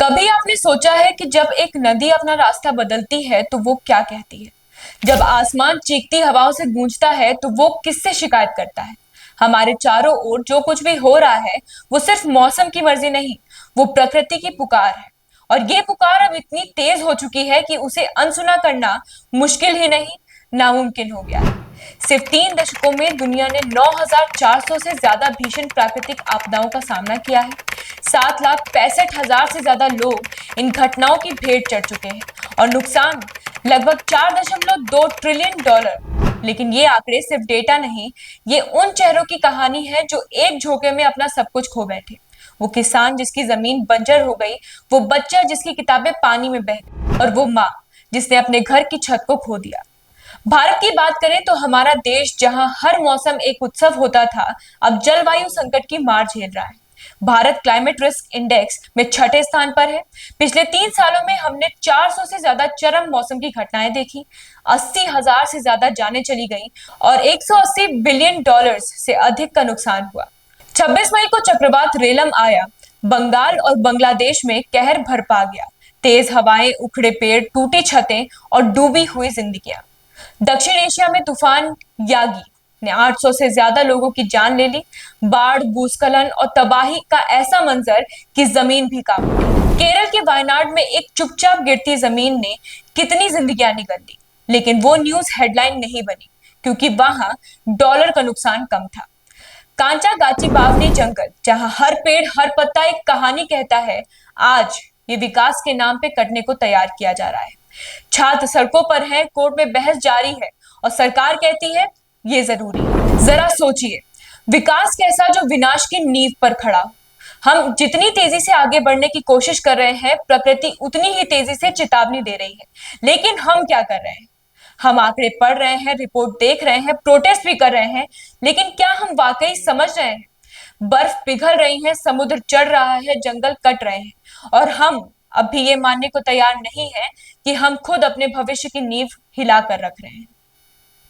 कभी आपने सोचा है कि जब एक नदी अपना रास्ता बदलती है तो वो क्या कहती है? जब आसमान चीखती हवाओं से गूंजता है तो वो किससे शिकायत करता है? हमारे चारों ओर जो कुछ भी हो रहा है वो सिर्फ मौसम की मर्जी नहीं, वो प्रकृति की पुकार है। और ये पुकार अब इतनी तेज हो चुकी है कि उसे अनसुना करना मुश्किल ही नहीं, नामुमकिन हो गया है। सिर्फ 3 दशकों में दुनिया ने 9,400 से ज्यादा भीषण प्राकृतिक आपदाओं का सामना किया है। 7,65,000 से ज्यादा लोग इन घटनाओं की भेंट चढ़ चुके हैं और नुकसान लगभग 4,2 ट्रिलियन डॉलर। लेकिन ये आंकड़े सिर्फ डेटा नहीं, ये उन चेहरों की कहानी है जो एक झोंके में अपना सब कुछ खो बैठे। वो किसान जिसकी जमीन बंजर हो गई, वो बच्चा जिसकी किताबें पानी में बह गई, और वो माँ जिसने अपने घर की छत को खो दिया। भारत की बात करें तो हमारा देश जहां हर मौसम एक उत्सव होता था, अब जलवायु संकट की मार झेल रहा है। भारत क्लाइमेट रिस्क इंडेक्स में छठे स्थान पर है। पिछले 3 सालों में हमने 400 से ज्यादा चरम मौसम की घटनाएं देखी, 80,000 से ज्यादा जानें चली गईं और 180 बिलियन डॉलर्स से अधिक का नुकसान हुआ। 26 मई को चक्रवात रेलम आया, बंगाल और बांग्लादेश में कहर बरपा गया। तेज हवाएं, उखड़े पेड़, टूटी छतें और डूबी हुई जिंदगियां। दक्षिण एशिया में तूफान यागी ने 800 से ज्यादा लोगों की जान ले ली। बाढ़, भूस्खलन और तबाही का ऐसा मंजर कि जमीन भी कांप उठी। केरल के वायनाड में एक चुपचाप गिरती जमीन ने कितनी जिंदगियां निगल ली, लेकिन वो न्यूज हेडलाइन नहीं बनी क्योंकि वहां डॉलर का नुकसान कम था। कांचा गाची बावली जंगल, जहां हर पेड़, हर पत्ता एक कहानी कहता है, आज ये विकास के नाम पे कटने को तैयार किया जा रहा है। छात्र सड़कों पर है, कोर्ट में बहस जारी है और सरकार कहती है ये जरूरी है। जरा सोचिए, विकास कैसा जो विनाश की नींव पर खड़ा हो। हम जितनी तेजी से आगे बढ़ने की कोशिश कर रहे हैं, प्रकृति उतनी ही तेजी से चेतावनी दे रही है। लेकिन हम क्या कर रहे हैं? हम आंकड़े पढ़ रहे हैं, रिपोर्ट देख रहे हैं, प्रोटेस्ट भी कर रहे हैं, लेकिन क्या हम वाकई समझ रहे हैं? बर्फ पिघल रही है, समुद्र चढ़ रहा है, जंगल कट रहे हैं और हम अब भी ये मानने को तैयार नहीं है कि हम खुद अपने भविष्य की नींव हिला कर रख रहे हैं।